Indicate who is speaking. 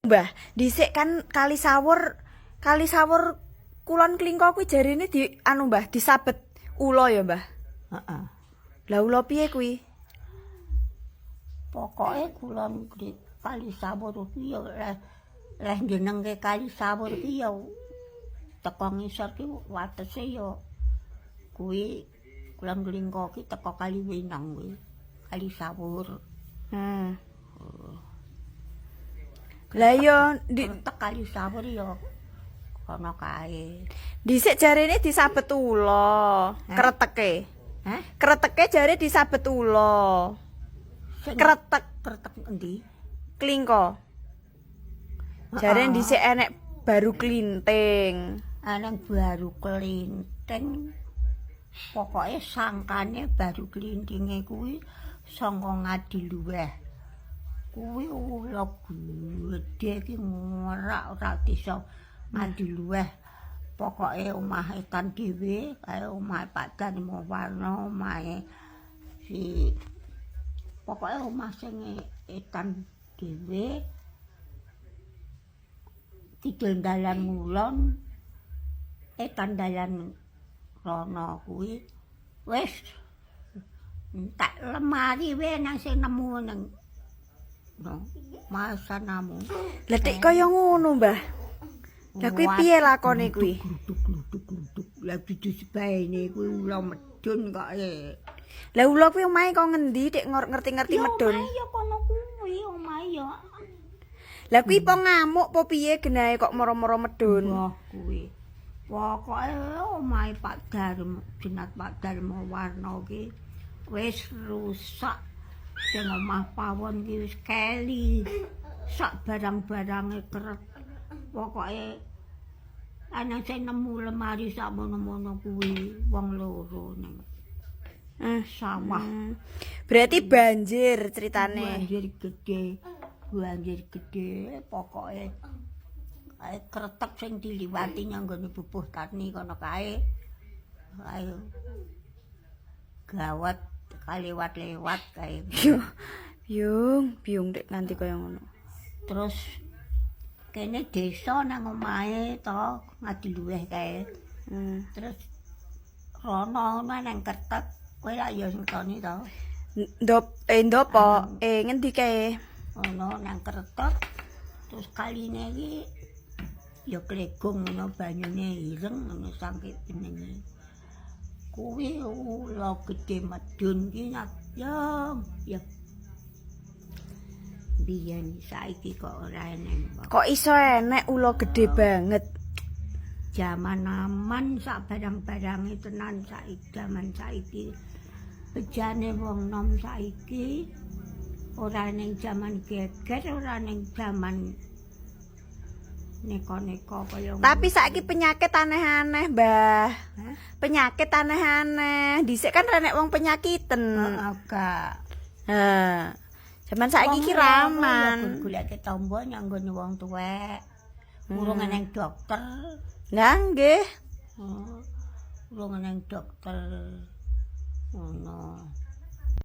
Speaker 1: Mbah, dhisik kan Kali Sawur Kulon Klingko kuwi jarine di anu Mbah, disabet ula ya, Mbah.
Speaker 2: Heeh.
Speaker 1: Lah ula piye kuwi?
Speaker 2: Pokoke Kulon Kali Sawur kuwi ya leh jenenge Kali Sawur ki ya teko ngisor ki watese ya kuwi Kulon Klingko ki teko Kali Winang kuwi. Kali Sawur.
Speaker 1: Lah yo
Speaker 2: Tek Kali Sawur ya kono kae.
Speaker 1: dhisik jarine disabet ula, kreteke.
Speaker 2: Hah?
Speaker 1: Kreteke jare disabet ula.
Speaker 2: Kretek endi?
Speaker 1: Klingko. Jare dhisik enek baru klinting.
Speaker 2: Anang baru kelinting. Pokoke sangkane baru klintinge kuwi saka Ngadiluweh. Kuwi ula gedhe iki ora bisa Ngadiluweh. Pokoke omah etan dhewe, kaya omah Pak Darmo Warno, omahe si pokoke omah sing etan dhewe. Kidul dalan ngulon, etan dalan rono kuwi wis tak lemari wae nang sing nemu nang masanamu.
Speaker 1: Lah tek kaya ngono, Mbah. Lah kuwi piye lakone kuwi?
Speaker 2: Gluduk. Lah bidus baene kuwi ula medun kok
Speaker 1: Lah ula kuwi omahe kok ngendi dik ngerti-ngerti medun?
Speaker 2: Ya kono kuwi omahe ya.
Speaker 1: Lah kuwi po ngamuk po piye genahe kok moro-moro medun?
Speaker 2: Wah kuwi. Pokoke omahe Pak Darmo, jenat Pak Darmo Warno ki wis rusak. Sing omah pawon ki wis keli. Sak barang-barange keret. Pokoke ana sing nemu lemari sak mono-mono kuwi wong loro ning sawah.
Speaker 1: Berarti banjir ceritane.
Speaker 2: Banjir gede pokoke kretek sing diliwati nyanggone bubuh tani kono kae. Ayo gawat kalewat-lewat kae.
Speaker 1: Biung dek nganti kaya ngono.
Speaker 2: Terus kene desa nang omahe to Ngadiluweh kae. Terus rono nang kretek kowe lak ya ngentoni to.
Speaker 1: Ndopo? Ngendi kae?
Speaker 2: Ono nang kretek. Terus kaline iki ya klegong ngono banyune ireng ngono sangke jenenge. Kuwi ula gedhe medun ki ya. Biyen saiki kok ora enek.
Speaker 1: Kok iso enek ula gedhe banget?
Speaker 2: Jaman aman sak barang-barange tenan saiki jaman saiki. Bejane wong nom saiki ora ning jaman geger, ora ning jaman neko-neko kaya ngono.
Speaker 1: Tapi saiki penyakit aneh-aneh, Mbah. Penyakit aneh-aneh. Dhisik kan renek wong penyakiten.
Speaker 2: Agak.
Speaker 1: Jaman saiki ki raman.
Speaker 2: Golek tombo nyanggone wong tuwek. Urung eneng dokter.
Speaker 1: Lah nggih.
Speaker 2: Urung eneng dokter. Ngono.